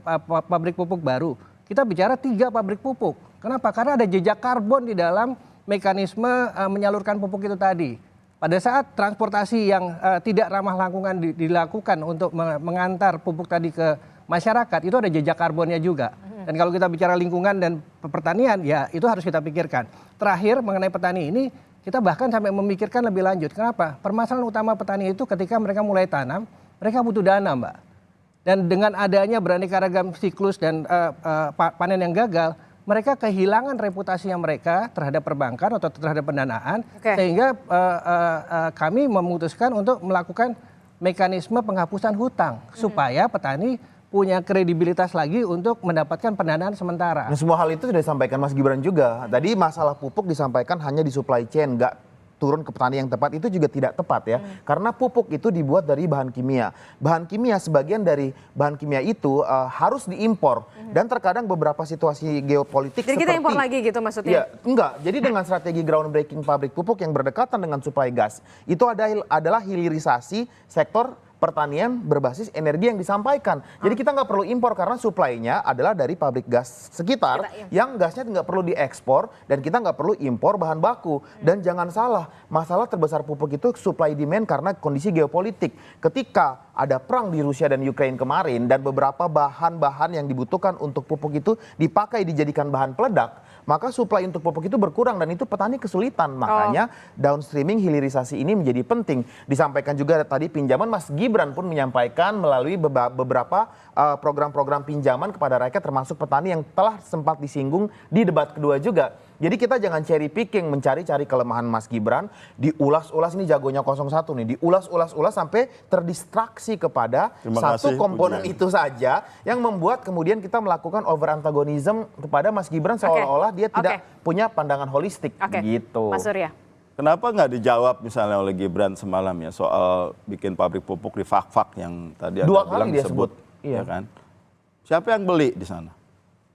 pabrik pupuk baru, kita bicara 3 pabrik pupuk. Kenapa? Karena ada jejak karbon di dalam mekanisme menyalurkan pupuk itu tadi. Pada saat transportasi yang tidak ramah lingkungan dilakukan untuk mengantar pupuk tadi ke masyarakat, itu ada jejak karbonnya juga. Dan kalau kita bicara lingkungan dan pertanian, ya itu harus kita pikirkan. Terakhir mengenai petani ini, kita bahkan sampai memikirkan lebih lanjut. Kenapa? Permasalahan utama petani itu ketika mereka mulai tanam, mereka butuh dana, Mbak. Dan dengan adanya beraneka ragam siklus dan panen yang gagal, mereka kehilangan reputasinya mereka terhadap perbankan atau terhadap pendanaan, sehingga kami memutuskan untuk melakukan mekanisme penghapusan hutang supaya petani punya kredibilitas lagi untuk mendapatkan pendanaan sementara. Nah, semua hal itu sudah disampaikan Mas Gibran juga. Tadi masalah pupuk disampaikan hanya di supply chain, nggak turun ke petani yang tepat, itu juga tidak tepat ya. Karena pupuk itu dibuat dari bahan kimia. Bahan kimia, sebagian dari bahan kimia itu harus diimpor. Dan terkadang beberapa situasi geopolitik Jadi kita impor lagi gitu maksudnya? Ya, enggak. Jadi dengan strategi groundbreaking pabrik pupuk yang berdekatan dengan supply gas, itu adalah hilirisasi sektor pertanian berbasis energi yang disampaikan. Jadi kita nggak perlu impor karena suplainya adalah dari pabrik gas sekitar yang gasnya nggak perlu diekspor dan kita nggak perlu impor bahan baku. Dan jangan salah, masalah terbesar pupuk itu supply demand karena kondisi geopolitik. Ketika ada perang di Rusia dan Ukraina kemarin dan beberapa bahan-bahan yang dibutuhkan untuk pupuk itu dipakai dijadikan bahan peledak, maka suplai untuk pupuk itu berkurang dan itu petani kesulitan. Makanya downstreaming hilirisasi ini menjadi penting. Disampaikan juga tadi pinjaman, Mas Gibran pun menyampaikan melalui beberapa program-program pinjaman kepada rakyat termasuk petani yang telah sempat disinggung di debat kedua juga. Jadi kita jangan cherry picking mencari-cari kelemahan Mas Gibran, diulas-ulas, ini jagonya 01 nih, diulas-ulas sampai terdistraksi kepada satu komponen itu saja yang membuat kemudian kita melakukan over antagonism kepada Mas Gibran seolah-olah dia tidak punya pandangan holistik gitu. Mas Surya. Kenapa nggak dijawab misalnya oleh Gibran semalam ya soal bikin pabrik pupuk di Fak-Fak yang tadi Anda bilang disebut, ya kan? Siapa yang beli di sana?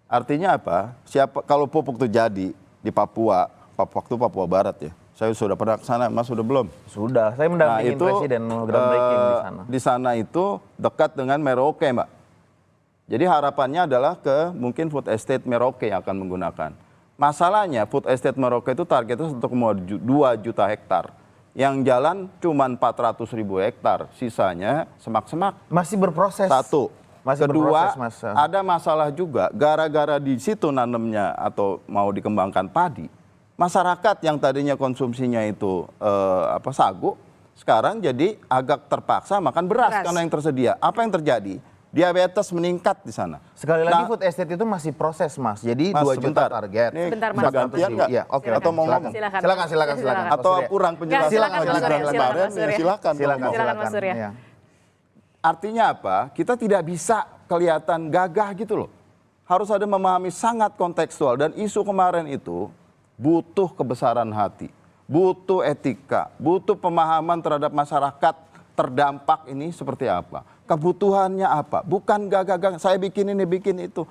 Artinya apa? Kalau pupuk itu jadi di Papua, waktu Papua Barat ya. Saya sudah pernah ke sana, Mas sudah belum? Sudah, saya mendampingi presiden groundbreaking di sana. Di sana itu dekat dengan Merauke, Mbak. Jadi harapannya adalah ke mungkin food estate Merauke yang akan menggunakan. Masalahnya food estate Merauke itu targetnya 1,2 juta hektar. Yang jalan cuma 400.000 hektar, sisanya semak-semak. Masih berproses. Satu. Masih Kedua, berproses, Mas. ada masalah juga gara-gara di situ nanamnya atau mau dikembangkan padi. Masyarakat yang tadinya konsumsinya itu sagu, sekarang jadi agak terpaksa makan beras karena yang tersedia. Apa yang terjadi? Diabetes meningkat di sana. Sekali lagi food estate itu masih proses, Mas. Jadi Mas, 2 juta target. Sebentar, Mas. Gantian nggak? Ya, oke. Atau mau ngomong? Silakan. Atau kurang penjelasan silakan, Mas Surya. kemarin? Silakan, Silakan. Mas Surya. Ya. Artinya apa? Kita tidak bisa kelihatan gagah gitu loh. Harus ada memahami sangat kontekstual. Dan isu kemarin itu butuh kebesaran hati, butuh etika, butuh pemahaman terhadap masyarakat terdampak ini seperti apa. Kebutuhannya apa, bukan gagah-gagah, saya bikin ini, bikin itu.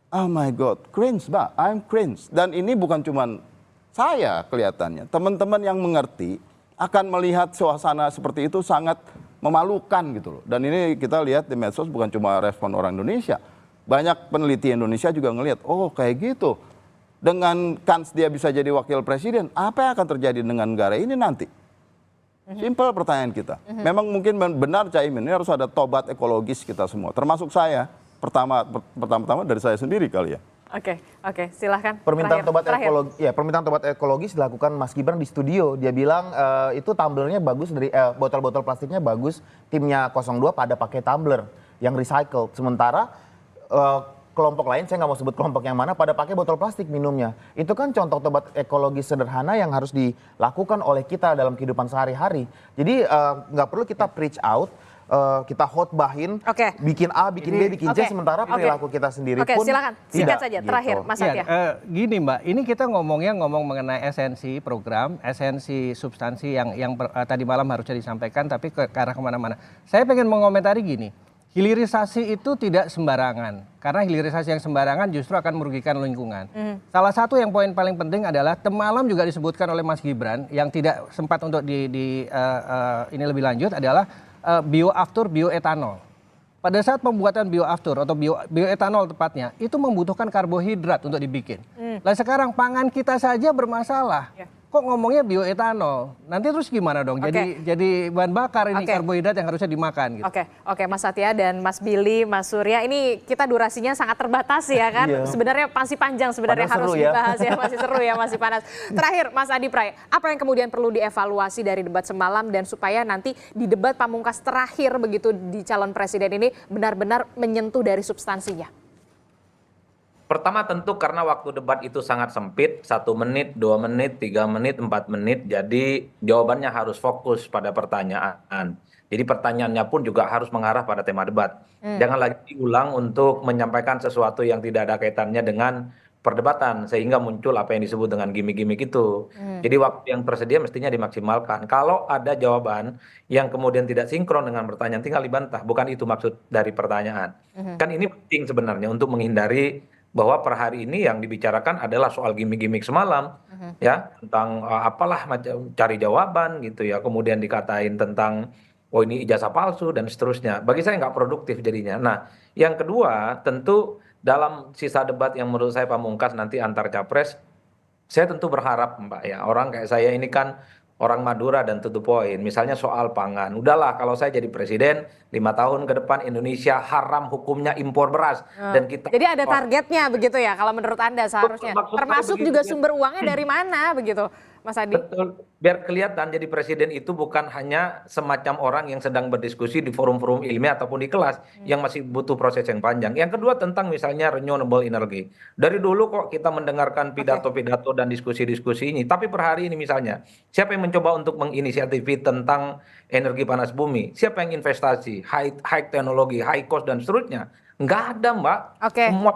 Oh my God, cringe, Mbak, I'm cringe. Dan ini bukan cuman saya kelihatannya, teman-teman yang mengerti akan melihat suasana seperti itu sangat memalukan gitu loh. Dan ini kita lihat di medsos bukan cuma respon orang Indonesia. Banyak peneliti Indonesia juga ngelihat, oh kayak gitu. Dengan kans dia bisa jadi wakil presiden, apa yang akan terjadi dengan negara ini nanti? Simpel pertanyaan kita. Memang mungkin benar Caimin, ini harus ada tobat ekologis kita semua. Termasuk saya, pertama-tama dari saya sendiri kali ya. Oke, silahkan. Permintaan Terakhir. permintaan tobat ekologis dilakukan Mas Gibran di studio. Dia bilang itu tumblernya bagus, dari botol-botol plastiknya bagus. Timnya 02 pada pakai tumbler yang recycled. Sementara kelompok lain, saya nggak mau sebut kelompok yang mana, pada pakai botol plastik minumnya. Itu kan contoh tobat ekologis sederhana yang harus dilakukan oleh kita dalam kehidupan sehari-hari. Jadi nggak perlu kita preach out. Kita khotbahin, bikin A, bikin B, bikin C, sementara perilaku kita sendiri pun silakan, singkat saja, gitu. terakhir Mas Satya. Gini Mbak, ini kita ngomong mengenai esensi program, esensi substansi yang tadi malam harusnya disampaikan, tapi ke arah kemana-mana. Saya pengen mengomentari gini, hilirisasi itu tidak sembarangan, karena hilirisasi yang sembarangan justru akan merugikan lingkungan. Salah satu yang poin paling penting adalah temalam juga disebutkan oleh Mas Gibran, yang tidak sempat untuk ini lebih lanjut adalah bioaftur bioetanol. Pada saat pembuatan bioaftur atau bioetanol tepatnya, itu membutuhkan karbohidrat untuk dibikin. Nah sekarang pangan kita saja bermasalah. Kok ngomongnya bioetanol? Nanti terus gimana dong? Jadi bahan bakar ini karbohidrat yang harusnya dimakan. Gitu. Oke, Mas Satya dan Mas Billy, Mas Surya, ini kita durasinya sangat terbatas ya kan? Sebenarnya masih panjang sebenarnya harus dibahas ya, masih seru ya, masih panas. Terakhir, Mas Adi Pray, apa yang kemudian perlu dievaluasi dari debat semalam dan supaya nanti di debat pamungkas terakhir begitu di calon presiden ini benar-benar menyentuh dari substansinya? Pertama tentu karena waktu debat itu sangat sempit, 1 menit, 2 menit, 3 menit, 4 menit, jadi jawabannya harus fokus pada pertanyaan. Jadi pertanyaannya pun juga harus mengarah pada tema debat. Jangan lagi diulang untuk menyampaikan sesuatu yang tidak ada kaitannya dengan perdebatan, sehingga muncul apa yang disebut dengan gimmick-gimmick itu. Jadi waktu yang tersedia mestinya dimaksimalkan. Kalau ada jawaban yang kemudian tidak sinkron dengan pertanyaan, tinggal dibantah. Bukan itu maksud dari pertanyaan. Kan ini penting sebenarnya untuk menghindari bahwa per hari ini yang dibicarakan adalah soal gimmick-gimmick semalam, ya tentang apalah macam cari jawaban gitu ya, kemudian dikatain tentang oh ini ijazah palsu dan seterusnya. Bagi saya nggak produktif jadinya. Nah, yang kedua tentu dalam sisa debat yang menurut saya pamungkas nanti antar capres, saya tentu berharap Mbak ya, orang kayak saya ini kan orang Madura dan to the point, misalnya soal pangan. Udahlah kalau saya jadi presiden, 5 tahun ke depan Indonesia haram hukumnya impor beras. Dan kita Jadi ada targetnya begitu ya kalau menurut Anda seharusnya. Termasuk juga sumber uangnya dari mana begitu Mas Adi? Betul, biar kelihatan jadi presiden itu bukan hanya semacam orang yang sedang berdiskusi di forum-forum ilmiah ataupun di kelas yang masih butuh proses yang panjang. Yang kedua tentang misalnya renewable energy. Dari dulu kok kita mendengarkan pidato-pidato dan diskusi-diskusi ini, tapi per hari ini misalnya, siapa yang mencoba untuk menginisiatifi tentang energi panas bumi? Siapa yang investasi, high teknologi, high cost dan seterusnya? Nggak ada Mbak. Semua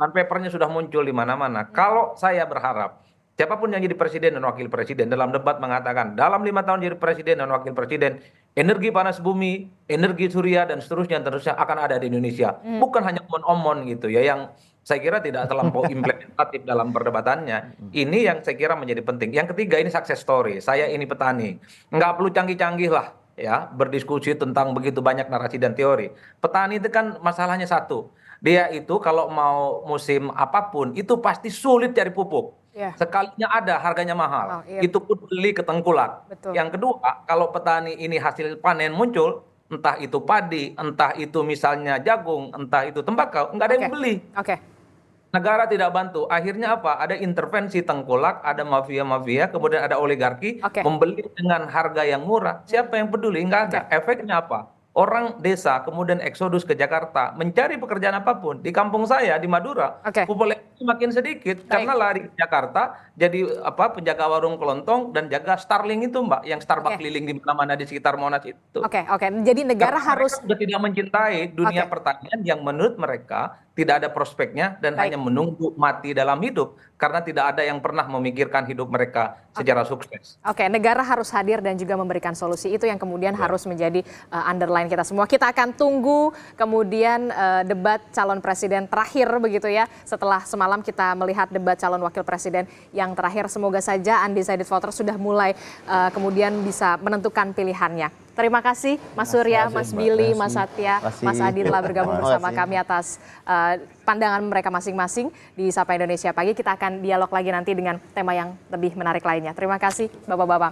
papernya sudah muncul di mana-mana. Kalau saya berharap, siapapun yang jadi presiden dan wakil presiden dalam debat mengatakan dalam 5 tahun jadi presiden dan wakil presiden, energi panas bumi, energi surya dan seterusnya akan ada di Indonesia. Bukan hanya omon-omon gitu ya, yang saya kira tidak terlampau implementatif dalam perdebatannya. Ini yang saya kira menjadi penting. Yang ketiga ini success story. Saya ini petani. Nggak perlu canggih-canggih lah ya berdiskusi tentang begitu banyak narasi dan teori. Petani itu kan masalahnya satu. Dia itu kalau mau musim apapun itu pasti sulit cari pupuk. Sekalinya ada harganya mahal, itu pun beli ke tengkulak. Yang kedua, kalau petani ini hasil panen muncul, entah itu padi, entah itu misalnya jagung, entah itu tembakau, nggak ada yang beli. Negara tidak bantu. Akhirnya apa? Ada intervensi tengkulak, ada mafia-mafia, kemudian ada oligarki membeli dengan harga yang murah. Siapa yang peduli? Nggak ada. Efeknya apa? Orang desa kemudian eksodus ke Jakarta mencari pekerjaan apapun. Di kampung saya di Madura, populasi semakin sedikit karena lari ke Jakarta jadi penjaga warung kelontong dan jaga Starling itu Mbak, yang Starbucks keliling di mana-mana di sekitar Monas itu. Oke. Jadi negara Karena harus mereka sudah tidak mencintai dunia pertanian yang menurut mereka tidak ada prospeknya dan hanya menunggu mati dalam hidup karena tidak ada yang pernah memikirkan hidup mereka secara sukses. Oke, negara harus hadir dan juga memberikan solusi. Itu yang kemudian harus menjadi underline kita semua. Kita akan tunggu kemudian debat calon presiden terakhir begitu ya. Setelah semalam kita melihat debat calon wakil presiden yang terakhir, semoga saja undecided voter sudah mulai kemudian bisa menentukan pilihannya. Terima kasih Mas Surya, Mas Billy, Mas Satya, Mas Adi telah bergabung bersama kami atas pandangan mereka masing-masing di Sapa Indonesia Pagi. Kita akan dialog lagi nanti dengan tema yang lebih menarik lainnya. Terima kasih Bapak-Bapak.